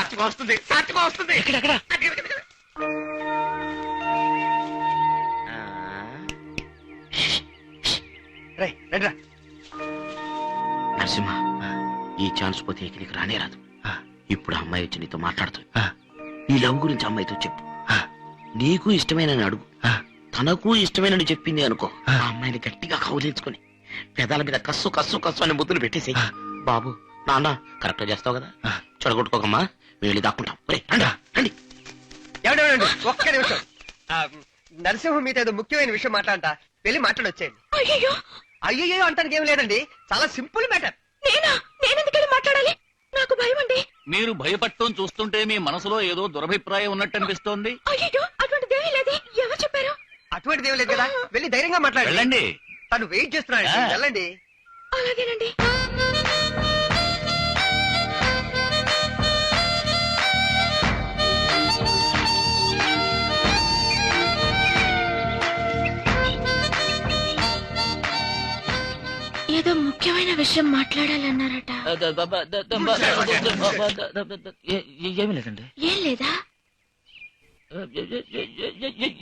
సాత్వికం వస్తుంది, సాత్వికం వస్తుంది. ఎక్కడెక్కడ? నరసింహ, ఈ ఛాన్స్ పోతే ఇక నీకు రానే రాదు. ఇప్పుడు ఆ అమ్మాయి వచ్చి నీతో మాట్లాడుతుంది. నీ లవ్ గురించి అమ్మాయితో చెప్పు. నీకు ఇష్టమైన అడుగు, తనకు ఇష్టమైన చెప్పింది అనుకో. ఆ అమ్మాయిని గట్టిగా కౌలించుకొని పెదాల మీద కస్సు కస్సు కస్సు అని ముద్దులు పెట్టేసి, బాబు నాన్న కరెక్ట్ చేస్తావు కదా, చెడగొట్టుకోకమ్మా, వెళ్ళి దాక్కుంటాం. రండి. ఒక్క నిమిషం. నరసింహ మీతో ఏదో ముఖ్యమైన విషయం మాట్లాడంట, వెళ్ళి మాట్లాడొచ్చేయండి. అయ్యో అయ్యో అంటానికి ఏం లేదండి, చాలా సింపుల్ మ్యాటర్. నేనెందుకు మాట్లాడాలి? నాకు భయం అండి. మీరు భయపడటం చూస్తుంటే మీ మనసులో ఏదో దురభిప్రాయం ఉన్నట్టు అనిపిస్తోంది. అయ్యో అటువంటిదేమీ లేదు. ఎవరు చెప్పారు? అటువంటిది ఏం లేదు కదా, వెళ్ళి ధైర్యంగా మాట్లాడండి. వెళ్ళండి. తను వెయిట్ చేస్తున్నాడు, వెళ్ళండి. అలాగేనండి. ఏదో ముఖ్యమైన విషయం మాట్లాడాలన్నారట. ఏమి లేదండి. ఏం లేదా?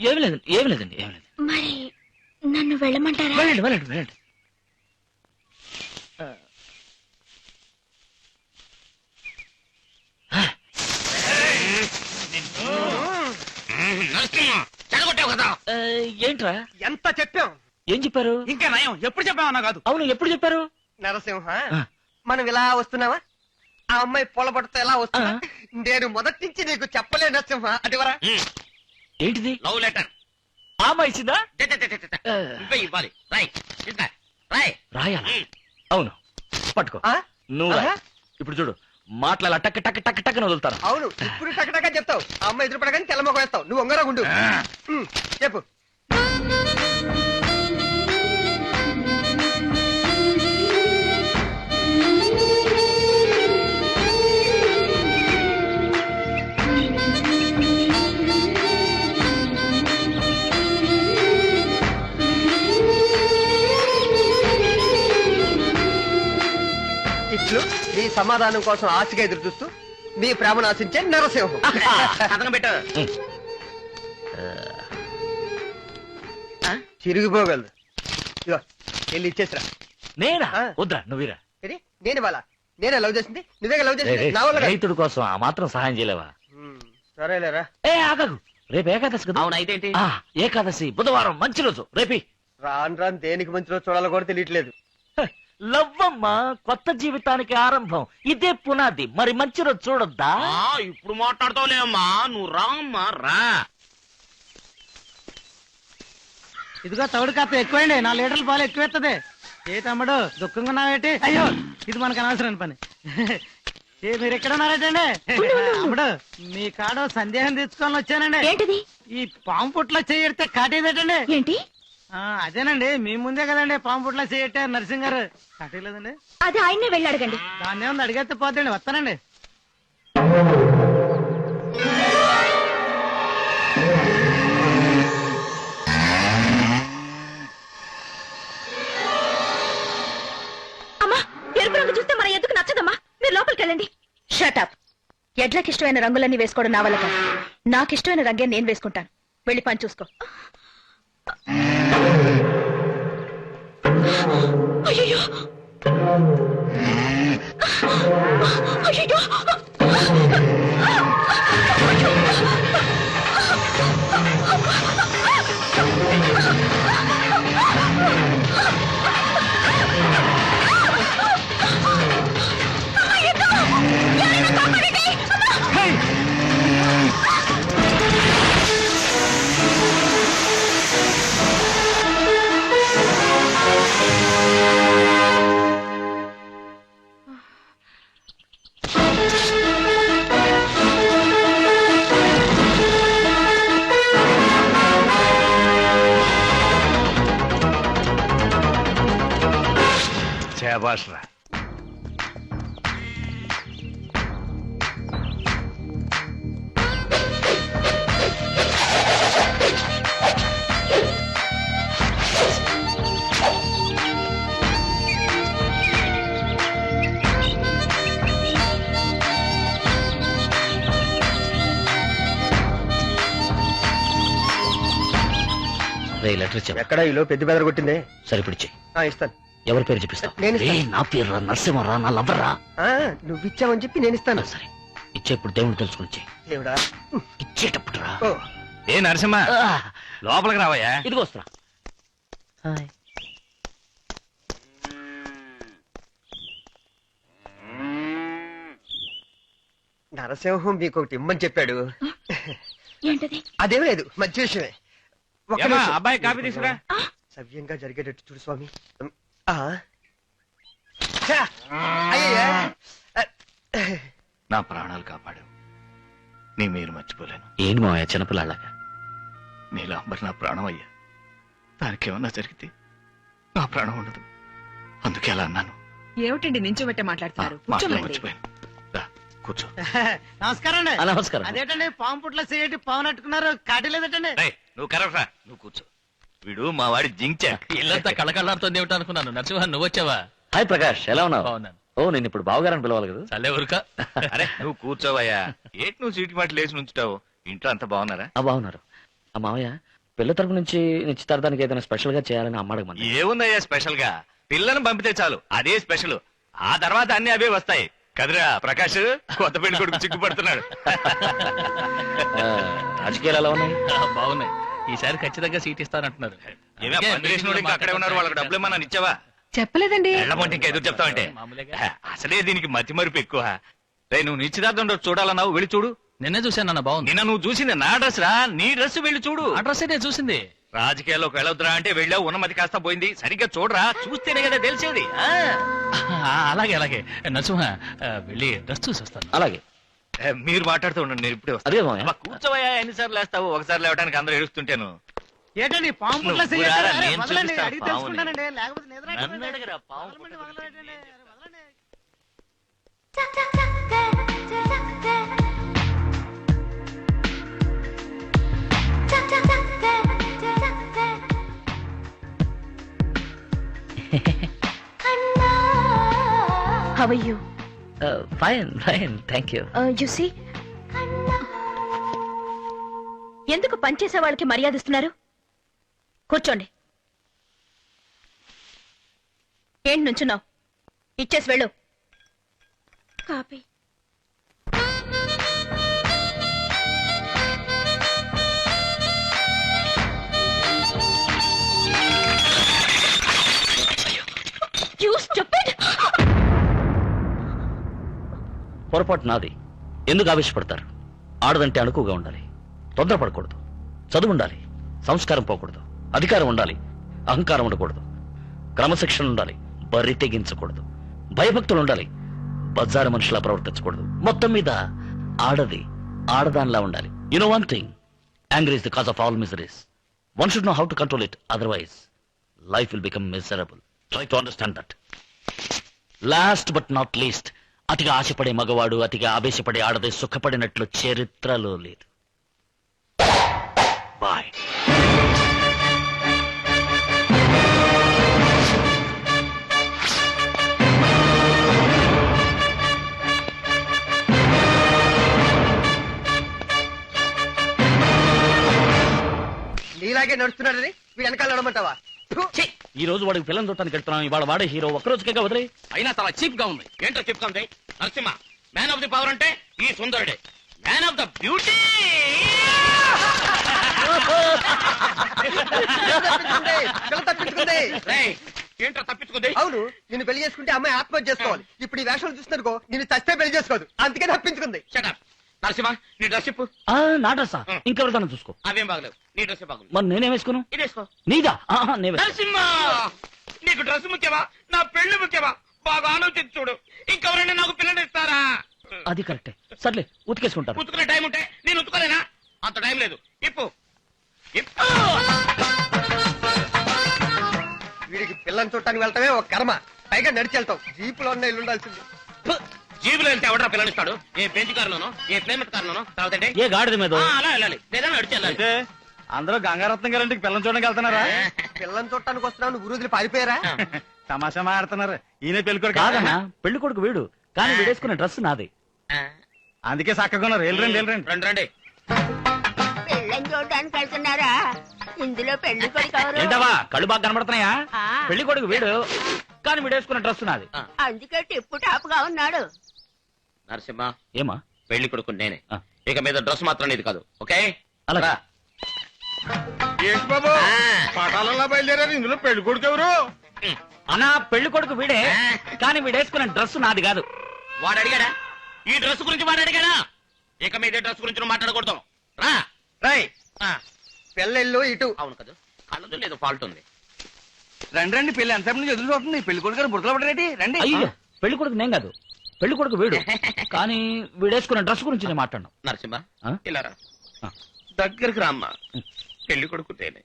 ఏమి లేదండి, ఏమి లేదండి, ఏమి లేదు. మరి నన్ను వెళ్ళమంటారా? వెళ్ళండి వెళ్ళండి వెళ్ళండి. చెడగొట్టావు కదా. ఏంట్రా? ఎంత చెప్పాం? ఏం చెప్పారు? ఇంకా నయం, ఎప్పుడు చెప్పామన్నా కాదు. అవును, ఎప్పుడు చెప్పారు? నరసింహ, మనం ఇలా వస్తున్నావా? ఆ అమ్మాయి పొలబడితో ఎలా వస్తున్నా? నేను మొదటి నుంచి నీకు చెప్పలే నరసింహ, అదివరా? ఏంటిది? Love letter. ఆమె ఇచ్చిందా? నువ్వే ఇవ్వాలి. రాయ్ రాయ్. రాయాలా? అవును, పట్టుకో. ఆ? నువ్వు రాయ్. ఆహా. ఇప్పుడు చూడు, మాటల టక్ టక్ టక్ టక్ వదులుతాను. అవును, ఇప్పుడు టకటగా చెప్తావు. ఆ అమ్మాయి ఎదురుపడగానే తెల్లమొక వేస్తావు. నువ్వు ఒంగరా గుండు. చెప్పు. ఇట్లు నీ సమాధానం కోసం ఆశగా ఎదురు చూస్తూ నీ ప్రేమను ఆశించే నరసింహం. కథనం పెట్టు. తిరిగిపోగలదు. ఇగో వెళ్ళి ఇచ్చేసిరా. నేనా? ఆ. వద్దా, నువ్వురా. ఇది నేను ఇవాళ నేనే లవ్ చేసింది, నువ్వే లవ్ చేసింది. నా వల్ల కాదు. రైతుడి కోసం ఆ మాత్రం సహాయం చేయలేవా? సరేలేరా. ఆగకు, రేపు ఏకాదశి కదా. అవును, అయితే ఏంటి? ఏకాదశి బుధవారం, మంచి రోజు. రేపి రాను దేనికి మంచి రోజు చూడాలో కూడా తెలియట్లేదు. లవ్వమ్మా, కొత్త జీవితానికి ఆరంభం. ఇదే పునాది. మరి మంచి రోజు చూడొద్దా? ఇప్పుడు మాట్లాడతావులే అమ్మా, నువ్వు రా అమ్మా, రా. ఇదిగో తౌడు కాస్త ఎక్కువండి, 4 లీటర్ల పాలు ఎక్కువెత్తది. ఏ తమ్ముడు దుఃఖంగా ఉన్నావేటి? అయ్యో, ఇది మనకు అనవసరం పని. మీరు ఎక్కడ ఉన్నారేటండి? తమ్ముడు, మీ కాడ సందేహం తెచ్చుకోవాలని వచ్చానండి. ఏంటిది? ఈ పాము పుట్లో చేయడితే కాటేదేటండి? ఏంటి? అదేనండి, మీ ముందే కదండి పాము పుట్లో చేయట్టారు నరసింహ గారు. కాటేయలేదండి? అది ఆయన్నే వెళ్ళి అడగండి. దాన్ని ఏముంది, అడిగేస్తే పోతండి. వస్తానండి. అమ్మా, ఎరుపు రంగు చూస్తే మన ఎందుకు నచ్చదమ్మా. మీరు లోపలికి వెళ్ళండి. షటప్. ఎడ్లకి ఇష్టమైన రంగులన్నీ వేసుకోవడం నా వల్ల కాదు. నాకు ఇష్టమైన రంగే నేను వేసుకుంటాను. వెళ్ళి పని చూసుకో. అయ్యో అయ్యో, శభాష్రా. రే లెటర్ ఇచ్చావా? ఎక్కడ ఈలో పెద్ద బెదర కొట్టిందే. సరిపిడిచి. ఇస్తాను. ఎవరి పేరు చెప్పిస్తావు? నేను రేయ్, ఇస్తాను. నా పేరు నరసింహరా, నా లవ్వరా. నువ్వు ఇచ్చావని చెప్పి నేను ఇస్తాను. సరే, ఇచ్చేప్పుడు దేవుడు తెలుసుకుని ఇచ్చేయ్. దేవుడా. ఇచ్చేటప్పుడు రా. ఓ, ఏ నరసింహ లోపలికి రావయ్యా. ఇదిగో వస్తున్నా. హాయ్. నరసింహం మీకు ఒకటి ఇమ్మని చెప్పాడు. ఏంటది? అదేం లేదు, మంచి విషయమే. ఒక్క ఏమ్మా, నిమిషం. అబ్బాయి కాఫీ తీసుకురా. సవ్యంగా జరిగేటట్టు చూడు స్వామి. ఆ. ఛా! అయ్యయ్యా. నా ప్రాణాలు కాపాడు. నీ మీరు మర్చిపోలేను. ఏంటి మావయ్య చిన్నపిల్లలాగా? నీలాంబర్ నా ప్రాణం అయ్యా. దానికేమన్నా జరిగితే నా ప్రాణం ఉండదు. అందుకే అలా అన్నాను. ఏమిటండి నించోబెట్టే మాట్లాడుతున్నారు? మాటలు కూర్చోమండి. మర్చిపోయాను. రా, కూర్చో. నమస్కారం అండి. నమస్కారం. అదేటండి పాము పుట్ల చేయటి పాము నట్టుకున్నారు, కాటి లేదటండి. రేయ్, నువ్వు కరెక్ట్ రా, నువ్వు కూర్చో. వీడు మా వాడి జించాక్. ఇల్లంతా కళకళలాడుతుంది ఏమిటో అనుకున్నాను. నరసింహ నువ్వు వచ్చావా? హాయ్ ప్రకాష్, ఎలా ఉన్నావు? బాగున్నాను. ఓ, నేను ఇప్పుడు బావగారని పిలవాలి కదా. చల్లే ఊరుక. అరే నువ్వు కూర్చోవయ్యా. ఏంటి నువ్వు సీటు మాట లేచి నుంచుతావు? ఇంట్లో అంతా బాగున్నారా? బాగున్నారు. ఆ మావయ్య పిల్ల తరపు నుంచి నిశ్చితార్థానికి ఏదైనా స్పెషల్ గా చేయాలని అమ్మాడమంది. ఏముందయ్యా స్పెషల్ గా? పిల్లను పంపితే చాలు, అదే స్పెషల్. ఆ తర్వాత అన్ని అవే వస్తాయి కదరా. ప్రకాష్ కొత్త పెళ్లి కొడుకు చిక్కుపడుతున్నాడు. రాజకీయాలు ఎలా ఉన్నాయి? బాగున్నాయి. ఈసారి ఖచ్చితంగా సీట్ ఇస్తానంటున్నారు. ఏమే పందిరేసిన ఇంకా అక్కడే ఉన్నారు, వాళ్ళకి డబ్బులు ఏమన్నా ఇచ్చావా? చెప్పలేదండి. ఎళ్ళమంటే ఇంకా ఎదురు చెప్తావంటే? మామూలుగా. అసలే దీనికి మతి మరుపు ఎక్కువ. రే, నువ్వు నిశ్చితార్థం రోజు చూడాలన్నావు, వెళ్ళి చూడు. నిన్నే చూశాను అన్న, బాగుంది. నిన్న నువ్వు చూసింది నా డ్రెస్ రా, నీ డ్రెస్ వెళ్ళి చూడు. అడ్రస్ నేను చూసింది. రాజకీయాల్లోకి వెళ్ళొద్దురా అంటే వెళ్ళావు, ఉన్నమతి కాస్త పోయింది. సరిగ్గా చూడరా, చూస్తేనే కదా తెలిసేది. అలాగే అలాగే. నరసింహ వెళ్ళి డ్రెస్ చూసి వస్తాను. అలాగే. మీరు మాట్లాడుతూ ఉండండి, నేను ఇప్పుడే అదే మావయ్య. వస్తాను. కూర్చోవయ్యా, ఎన్నిసార్లు లేస్తావు? ఒకసారి లేవడానికి అందరూ ఏడుస్తుంటాను. ఏంటండి పాము పుట్ల నువ్వు చేయటి? రారా, అరే, నేను వదలండి, చూపిస్తాను అడిగి పాముని. తెలుసుకుంటానండి. లేకపోతే నిద్ర నన్ను పట్టదండి. అడగరా, పాము వదలండి, వదలండి, వదలండి. How are you? Fine fine, thank you. You see? ఎందుకు పనిచేసే వాళ్ళకి మర్యాద ఇస్తున్నారు? కూర్చోండి. ఏంటి నుంచున్నావు? ఇచ్చేసి వెళ్ళు. కాపీ. You stupid! పొరపాటు నాది. ఎందుకు ఆవేశపడతారు? ఆడదంటే అణుకుగా ఉండాలి, తొందరపడకూడదు, చదువు ఉండాలి, సంస్కారం పోకూడదు, అధికారం ఉండాలి, అహంకారం ఉండకూడదు, క్రమశిక్షణ ఉండాలి, బరి తెగించకూడదు, భయభక్తులు ఉండాలి, బజారు మనుషులా ప్రవర్తించకూడదు. మొత్తం మీద ఆడది ఆడదానిలా ఉండాలి. You know one thing, anger is the cause of all miseries. One should know how to control it, otherwise life will become miserable. Try to understand that. Last but not least, అతిగా ఆశపడే మగవాడు అతిగా ఆవేశపడే ఆడది సుఖపడినట్లు చరిత్రలో లేదు. Bye. నీలాగే నడుస్తున్నాడని వీడు వెనకాల నడమంటావా? ఈ రోజు వాడికి పిల్లలు చూడటానికి వెళ్తున్నాం. ఇవాళ వాడే హీరో. ఒక్కరోజుకే వదిలే. అయినా చాలా చీప్ గా ఉంది. ఏంటో చీప్ గా ఉంది? Narasimha man of the power అంటే ఈ సుందరుడే. Man of the beauty. పిల్ల తప్పించుకుంది. రేయ్, ఏంటో తప్పించుకుంది? అవును, నిన్ను పెళ్లి చేసుకుంటే అమ్మాయి ఆత్మహత్య చేసుకోవాలి. ఇప్పుడు ఈ వేషాలు చూస్తున్నారుకో, నిన్ను చస్తే పెళ్లి చేసుకోదు. అందుకే తప్పించుకుంది. Shut up. నరసింహ నీ డ్రెస్ ఇప్పు. నా డ్రెస్సా? ఇంకెవరిదాన్ని చూసుకో. అవేం బాగలేవు, నీ డ్రెస్ బాగుంది. మరి నేనేం వేసుకున్నాను? ఇదేసుకో. నీదా? నేనే. నరసింహ నీకు డ్రెస్ ముఖ్యమా, నా పెళ్లి ముఖ్యమా? బాగా ఆలోచించి చూడు. ఇంకెవరైనా నాకు పిల్లలు ఇస్తారా? అది కరెక్టే. సర్లే, ఉతికేసుకుంటారు. ఉతుకునే టైం ఉంటే నేను ఉతుకోలేనా? అంత టైం లేదు. ఇప్పు ఇప్పు. వీడికి పిల్లని చూడటానికి వెళ్ళటమే ఒక కర్మ. పైగా నడిచి వెళ్తాం. జీపులో ఉన్న ఇల్లు ఉండాల్సింది. జీబులో వెళ్తే ఎవడరా పిల్లలు ఇస్తాడు? ఏ బెంచ్ కారులోనో, ఏ ప్లేమెట్ కారులోనో, తర్వాత ఏంటి? ఏ గాడిద మీద? అలా వెళ్ళాలి, లేదా నడిచి వెళ్ళాలి. అందరూ గంగారత్నం గారింటికి పిల్లలు చూడడానికి వెళ్తున్నారా? పిల్లని చూడటానికి వస్తున్నావు, నువ్వు రోజులు పారిపోయారా? తమాషా మాడుతున్నారు. ఈయన పెళ్లి కొడుకు కాదన్నా, పెళ్లి కొడుకు వీడు. కానీ వీడేసుకునే డ్రెస్ నాది. అందుకే చక్కగా ఉన్నారు. వెళ్ళరండి వెళ్ళరండి. రండి రండి. పెళ్ళని చూడడానికి వెళ్తున్నారా? ఇందులో పెళ్లి కొడుకు ఎవరు? ఏంటవా కళ్ళు బాగా కనబడుతున్నాయా? ఆ, పెళ్లి కొడుకు వీడు, కానీ వీడు వేసుకున్న డ్రెస్ నాది. అందుకే టిప్పు టాప్ గా ఉన్నాడు. నరసింహ ఏమా? పెళ్లి కొడుకు నేనే. ఆ. ఇక మీద డ్రెస్ మాత్రం నీది కాదు, ఓకే? అలాగా. ఏంటి బాబు పటాలలో బయలుదేరారు, ఇందులో పెళ్లి కొడుకు ఎవరు? అన్నా పెళ్లి కొడుకు వీడే, కానీ వీడు వేసుకున్న డ్రెస్ నాది కాదు. వాడు అడిగాడా? ఈ డ్రెస్ గురించి వాడు అడిగాడా? ఇక మీద డ్రెస్ గురించి నువ్వు మాట్లాడకూడదు. రా. రై ఆ, పిల్లలు ఇటు. అవును కదా, కళ్ళదు లేదు ఫాల్ట్ ఉంది. రండి రండి, పెళ్లి ఎంతసేపు నుంచి ఎదురు చూస్తుంది. పెళ్లి కొడుకు గారు బుర్రలో పడరేటి? రండి. అయ్యో పెళ్లి కొడుకు నేను కాదు, పెళ్లి కొడుకు వీడు, కానీ వీడు వేసుకున్న డ్రెస్ గురించి నేను మాట్లాడను. నరసింహ ఆ? ఇలా రా. ఆ. దగ్గరికి రామ్మా. పెళ్లి కొడుకు నేనే.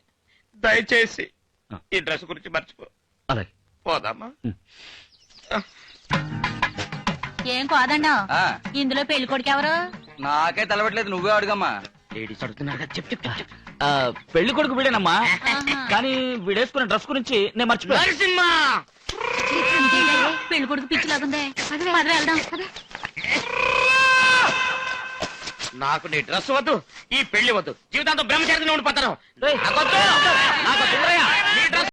దయచేసి ఆ. ఈ డ్రెస్ గురించి మర్చిపో. అలాగే. పోదామా? ఏం కాదన్నా, ఆ, ఇందులో పెళ్లి కొడుకు ఎవరు? నాకే తలబట్లేదు, నువ్వే అడుగమ్మా. లేడీస్ అడుగుతున్నారు కదా, చెప్పు చెప్పు చెప్పు. ఆ, పెళ్లి కొడుకు వీడేనమ్మా, ఆహా. కానీ వీడు వేసుకున్న డ్రెస్ గురించి నేను మర్చిపోయాను. నరసింహ పెళ్లి కొడుకు పిచ్చిలాగుందే. పద వెళ్దాం. నాకు నీ డ్రెస్ వద్దు, ఈ పెళ్లి వద్దు, జీవితాంతం బ్రహ్మచారిగా ఉండిపోతాను. ఏయ్, నాకొద్దు. నాకొద్దు. నీ డ్రెస్